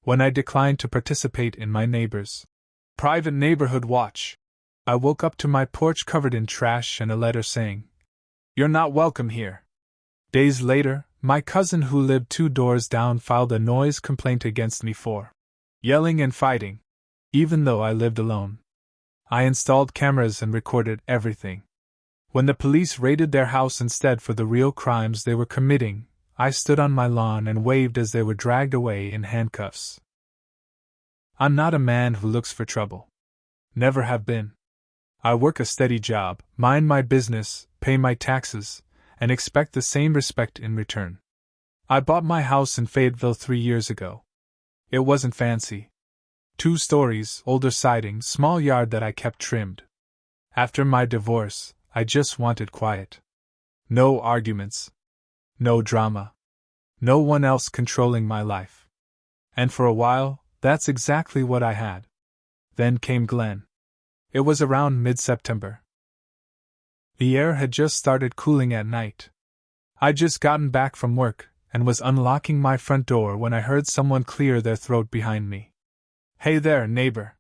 when I declined to participate in my neighbor's private neighborhood watch. I woke up to my porch covered in trash and a letter saying, "You're not welcome here." Days later, my cousin who lived 2 doors down filed a noise complaint against me for yelling and fighting, even though I lived alone. I installed cameras and recorded everything. When the police raided their house instead for the real crimes they were committing, I stood on my lawn and waved as they were dragged away in handcuffs. I'm not a man who looks for trouble. Never have been. I work a steady job, mind my business, pay my taxes, and expect the same respect in return. I bought my house in Fayetteville 3 years ago. It wasn't fancy. 2 stories, older siding, small yard that I kept trimmed. After my divorce, I just wanted quiet. No arguments. No drama. No one else controlling my life. And for a while, that's exactly what I had. Then came Glenn. It was around mid-September. The air had just started cooling at night. I'd just gotten back from work and was unlocking my front door when I heard someone clear their throat behind me. "Hey there, neighbor."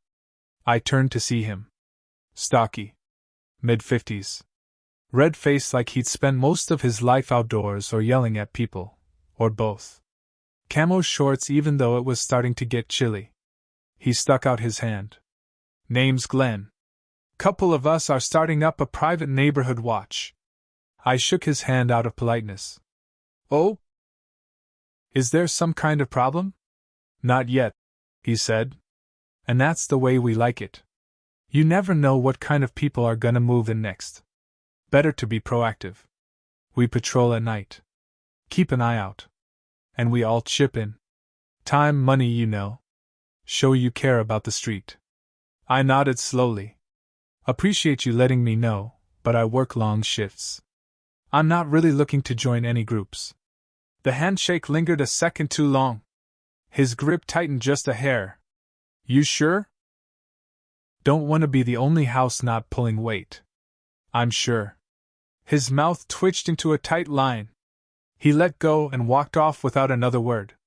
I turned to see him. Stocky. Mid-50s. Red face like he'd spent most of his life outdoors or yelling at people, or both. Camo shorts even though it was starting to get chilly. He stuck out his hand. "Name's Glenn. Couple of us are starting up a private neighborhood watch." I shook his hand out of politeness. "Oh? Is there some kind of problem?" "Not yet," he said. "And that's the way we like it. You never know what kind of people are gonna move in next. Better to be proactive. We patrol at night. Keep an eye out. And we all chip in. Time, money, you know. Show you care about the street." I nodded slowly. "Appreciate you letting me know, but I work long shifts. I'm not really looking to join any groups." The handshake lingered a second too long. His grip tightened just a hair. "You sure?" "Don't want to be the only house not pulling weight." "I'm sure." His mouth twitched into a tight line. He let go and walked off without another word.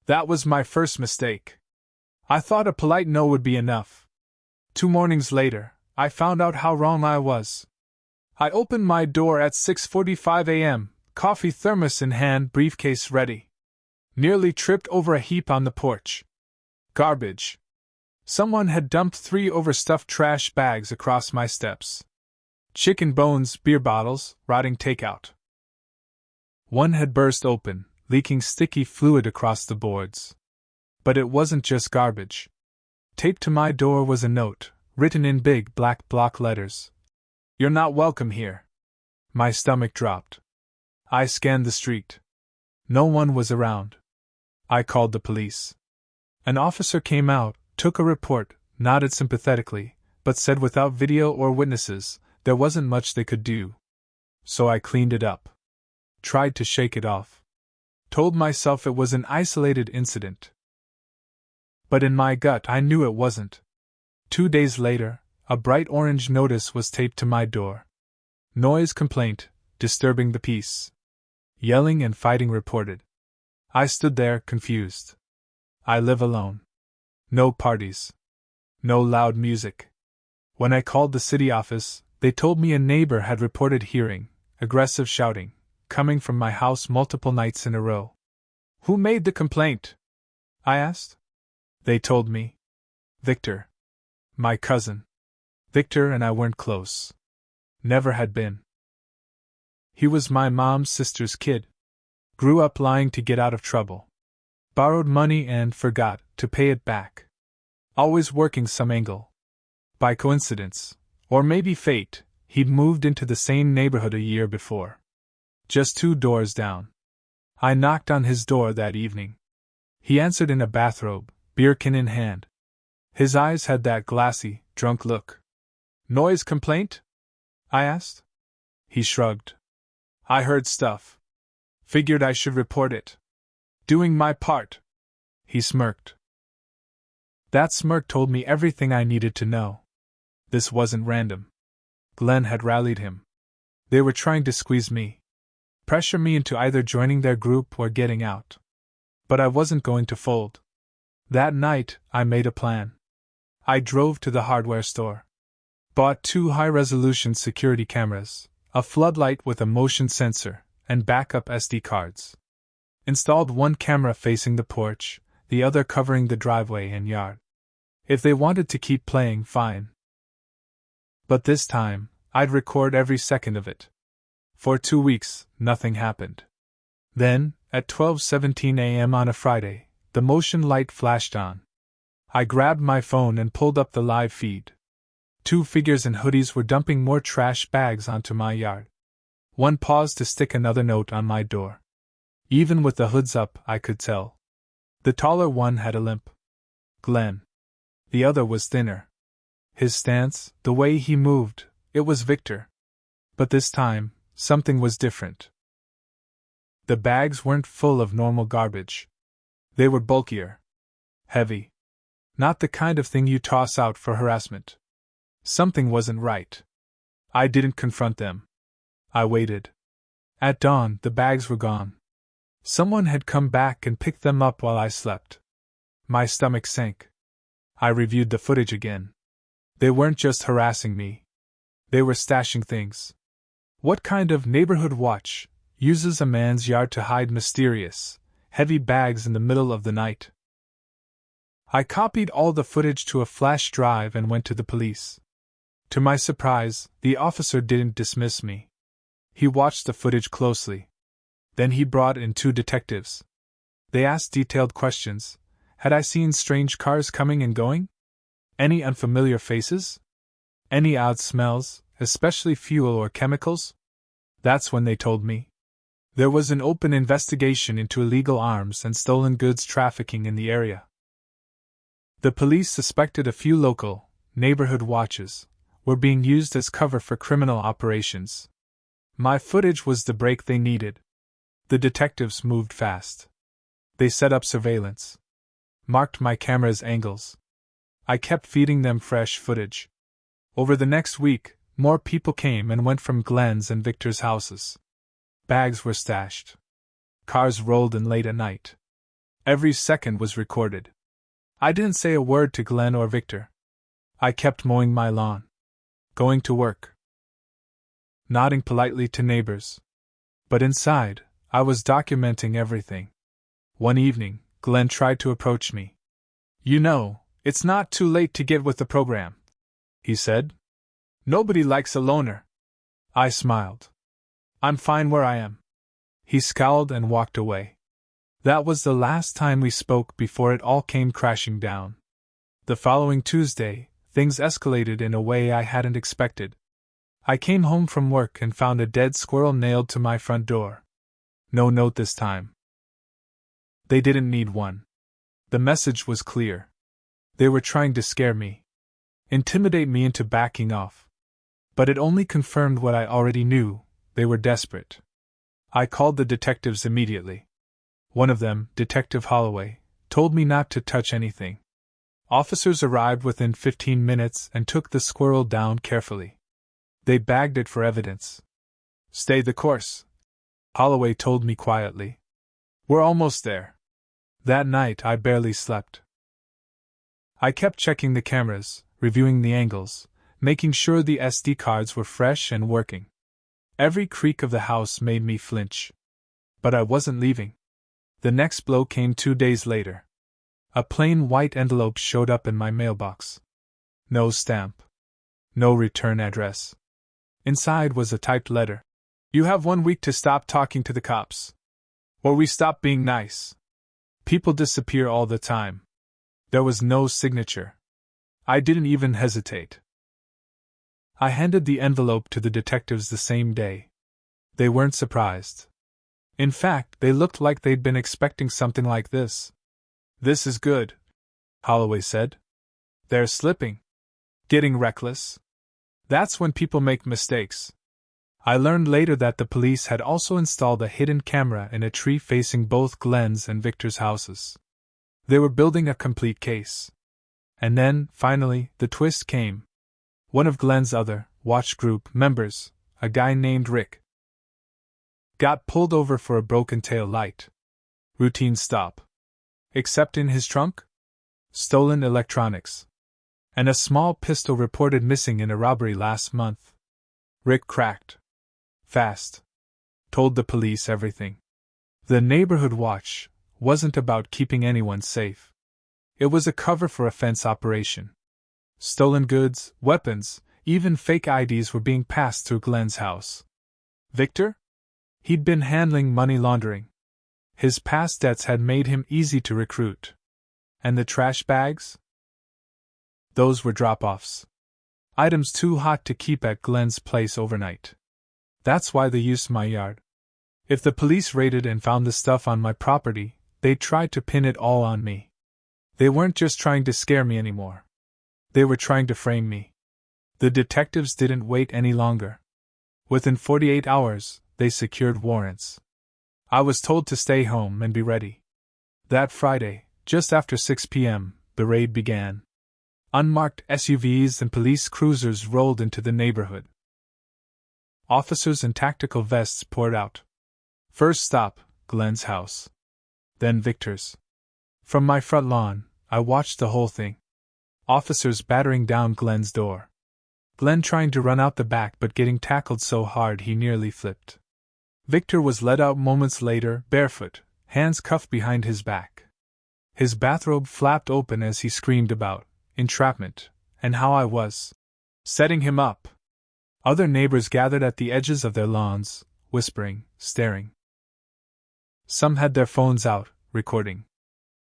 That was my first mistake. I thought a polite no would be enough. 2 mornings later, I found out how wrong I was. I opened my door at 6:45 a.m., coffee thermos in hand, briefcase ready. Nearly tripped over a heap on the porch. Garbage. Someone had dumped 3 overstuffed trash bags across my steps. Chicken bones, beer bottles, rotting takeout. One had burst open, leaking sticky fluid across the boards. But it wasn't just garbage. Taped to my door was a note, written in big black block letters. "You're not welcome here." My stomach dropped. I scanned the street. No one was around. I called the police. An officer came out, took a report, nodded sympathetically, but said without video or witnesses, there wasn't much they could do. So I cleaned it up. Tried to shake it off. Told myself it was an isolated incident. But in my gut I knew it wasn't. 2 days later, a bright orange notice was taped to my door. Noise complaint, disturbing the peace. Yelling and fighting reported. I stood there, confused. I live alone. No parties. No loud music. When I called the city office, they told me a neighbor had reported hearing aggressive shouting, coming from my house multiple nights in a row. "Who made the complaint?" I asked. They told me. Victor. My cousin. Victor and I weren't close. Never had been. He was my mom's sister's kid. Grew up lying to get out of trouble. Borrowed money and forgot to pay it back. Always working some angle. By coincidence, or maybe fate, he'd moved into the same neighborhood a year before. Just 2 doors down. I knocked on his door that evening. He answered in a bathrobe, beer can in hand. His eyes had that glassy, drunk look. "Noise complaint?" I asked. He shrugged. "I heard stuff. Figured I should report it. Doing my part." He smirked. That smirk told me everything I needed to know. This wasn't random. Glenn had rallied him. They were trying to squeeze me. Pressure me into either joining their group or getting out. But I wasn't going to fold. That night, I made a plan. I drove to the hardware store. Bought 2 high-resolution security cameras, a floodlight with a motion sensor, and backup SD cards. Installed one camera facing the porch, the other covering the driveway and yard. If they wanted to keep playing, fine. But this time, I'd record every second of it. For 2 weeks, nothing happened. Then, at 12:17 a.m. on a Friday, the motion light flashed on. I grabbed my phone and pulled up the live feed. 2 figures in hoodies were dumping more trash bags onto my yard. One paused to stick another note on my door. Even with the hoods up, I could tell. The taller one had a limp. Glenn. The other was thinner. His stance, the way he moved, it was Victor. But this time, something was different. The bags weren't full of normal garbage. They were bulkier. Heavy. Not the kind of thing you toss out for harassment. Something wasn't right. I didn't confront them. I waited. At dawn, the bags were gone. Someone had come back and picked them up while I slept. My stomach sank. I reviewed the footage again. They weren't just harassing me. They were stashing things. What kind of neighborhood watch uses a man's yard to hide mysterious, heavy bags in the middle of the night? I copied all the footage to a flash drive and went to the police. To my surprise, the officer didn't dismiss me. He watched the footage closely. Then he brought in 2 detectives. They asked detailed questions. Had I seen strange cars coming and going? Any unfamiliar faces? Any odd smells, especially fuel or chemicals? That's when they told me. There was an open investigation into illegal arms and stolen goods trafficking in the area. The police suspected a few local, neighborhood watches were being used as cover for criminal operations. My footage was the break they needed. The detectives moved fast. They set up surveillance. Marked my camera's angles. I kept feeding them fresh footage. Over the next week, more people came and went from Glenn's and Victor's houses. Bags were stashed. Cars rolled in late at night. Every second was recorded. I didn't say a word to Glenn or Victor. I kept mowing my lawn. Going to work. Nodding politely to neighbors. But inside, I was documenting everything. One evening, Glenn tried to approach me. "You know, it's not too late to get with the program," he said. "Nobody likes a loner." I smiled. "I'm fine where I am." He scowled and walked away. That was the last time we spoke before it all came crashing down. The following Tuesday, things escalated in a way I hadn't expected. I came home from work and found a dead squirrel nailed to my front door. No note this time. They didn't need one. The message was clear. They were trying to scare me. Intimidate me into backing off. But it only confirmed what I already knew. They were desperate. I called the detectives immediately. One of them, Detective Holloway, told me not to touch anything. Officers arrived within 15 minutes and took the squirrel down carefully. They bagged it for evidence. "Stay the course," Holloway told me quietly. "We're almost there." That night I barely slept. I kept checking the cameras, reviewing the angles, making sure the SD cards were fresh and working. Every creak of the house made me flinch. But I wasn't leaving. The next blow came 2 days later. A plain white envelope showed up in my mailbox. No stamp. No return address. Inside was a typed letter. "You have 1 week to stop talking to the cops. Or we stop being nice." People disappear all the time. There was no signature. I didn't even hesitate. I handed the envelope to the detectives the same day. They weren't surprised. In fact, they looked like they'd been expecting something like this. "This is good," Holloway said. "They're slipping. Getting reckless. That's when people make mistakes." I learned later that the police had also installed a hidden camera in a tree facing both Glenn's and Victor's houses. They were building a complete case. And then, finally, the twist came. One of Glenn's other watch group members, a guy named Rick, got pulled over for a broken tail light. Routine stop. Except in his trunk? stolen electronics, and a small pistol reported missing in a robbery last month. Rick cracked. Fast. Told the police everything. The neighborhood watch wasn't about keeping anyone safe. It was a cover for a fence operation. Stolen goods, weapons, even fake IDs were being passed through Glenn's house. Victor? He'd been handling money laundering. His past debts had made him easy to recruit. And the trash bags? Those were drop-offs. Items too hot to keep at Glenn's place overnight. That's why they used my yard. If the police raided and found the stuff on my property, they'd try to pin it all on me. They weren't just trying to scare me anymore. They were trying to frame me. The detectives didn't wait any longer. Within 48 hours, they secured warrants. I was told to stay home and be ready. That Friday, just after 6 p.m., the raid began. Unmarked SUVs and police cruisers rolled into the neighborhood. Officers in tactical vests poured out. First stop, Glenn's house. Then Victor's. From my front lawn, I watched the whole thing. Officers battering down Glenn's door. Glenn trying to run out the back but getting tackled so hard he nearly flipped. Victor was led out moments later, barefoot, hands cuffed behind his back. His bathrobe flapped open as he screamed about entrapment, and how I was setting him up. Other neighbors gathered at the edges of their lawns, whispering, staring. Some had their phones out, recording.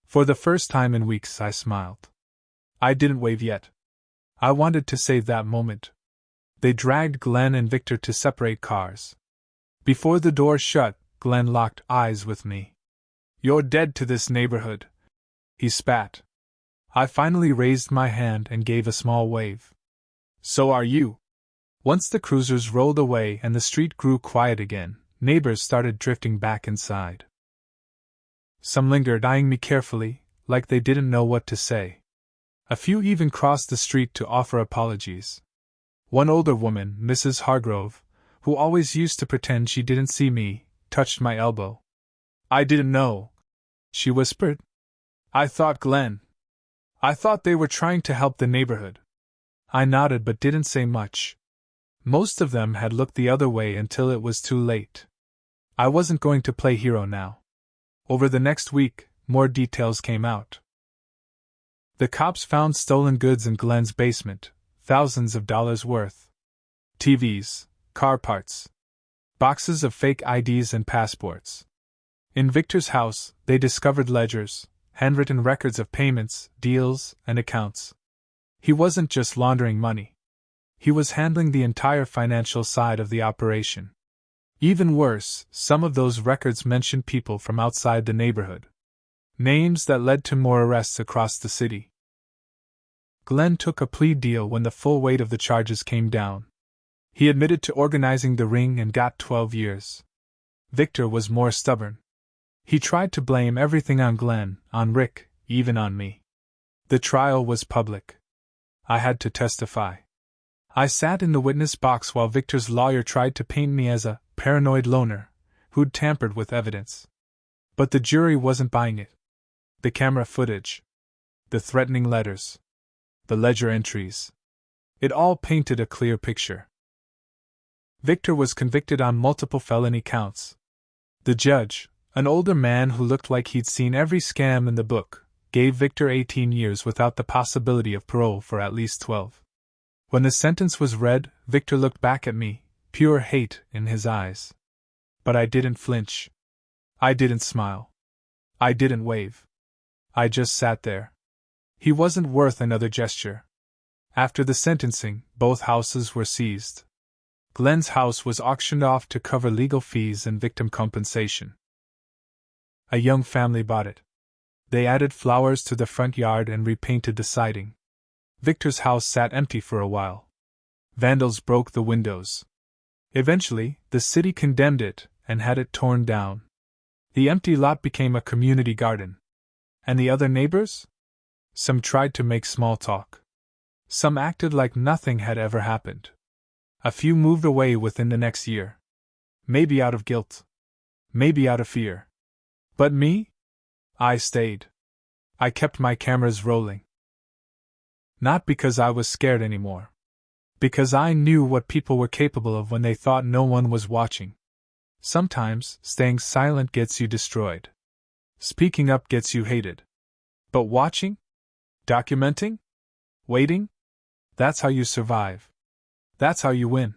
For the first time in weeks, I smiled. I didn't wave yet. I wanted to save that moment. They dragged Glenn and Victor to separate cars. Before the door shut, Glenn locked eyes with me. "You're dead to this neighborhood," he spat. I finally raised my hand and gave a small wave. "So are you." Once the cruisers rolled away and the street grew quiet again, neighbors started drifting back inside. Some lingered, eyeing me carefully, like they didn't know what to say. A few even crossed the street to offer apologies. One older woman, Mrs. Hargrove, who always used to pretend she didn't see me, touched my elbow. "I didn't know," she whispered. "I thought I thought they were trying to help the neighborhood." I nodded but didn't say much. Most of them had looked the other way until it was too late. I wasn't going to play hero now. Over the next week, more details came out. The cops found stolen goods in Glenn's basement, thousands of dollars worth. TVs, car parts, boxes of fake IDs and passports. In Victor's house, they discovered ledgers, handwritten records of payments, deals, and accounts. He wasn't just laundering money. He was handling the entire financial side of the operation. Even worse, some of those records mentioned people from outside the neighborhood. Names that led to more arrests across the city. Glenn took a plea deal when the full weight of the charges came down. He admitted to organizing the ring and got 12 years. Victor was more stubborn. He tried to blame everything on Glenn, on Rick, even on me. The trial was public. I had to testify. I sat in the witness box while Victor's lawyer tried to paint me as a paranoid loner who'd tampered with evidence. But the jury wasn't buying it. The camera footage, the threatening letters, the ledger entries. It all painted a clear picture. Victor was convicted on multiple felony counts. The judge, an older man who looked like he'd seen every scam in the book, gave Victor 18 years without the possibility of parole for at least 12. When the sentence was read, Victor looked back at me, pure hate in his eyes. But I didn't flinch. I didn't smile. I didn't wave. I just sat there. He wasn't worth another gesture. After the sentencing, both houses were seized. Glenn's house was auctioned off to cover legal fees and victim compensation. A young family bought it. They added flowers to the front yard and repainted the siding. Victor's house sat empty for a while. Vandals broke the windows. Eventually, the city condemned it and had it torn down. The empty lot became a community garden. And the other neighbors? Some tried to make small talk. Some acted like nothing had ever happened. A few moved away within the next year. Maybe out of guilt. Maybe out of fear. But me? I stayed. I kept my cameras rolling. Not because I was scared anymore. Because I knew what people were capable of when they thought no one was watching. Sometimes, staying silent gets you destroyed. Speaking up gets you hated. But watching? Documenting? Waiting? That's how you survive. That's how you win.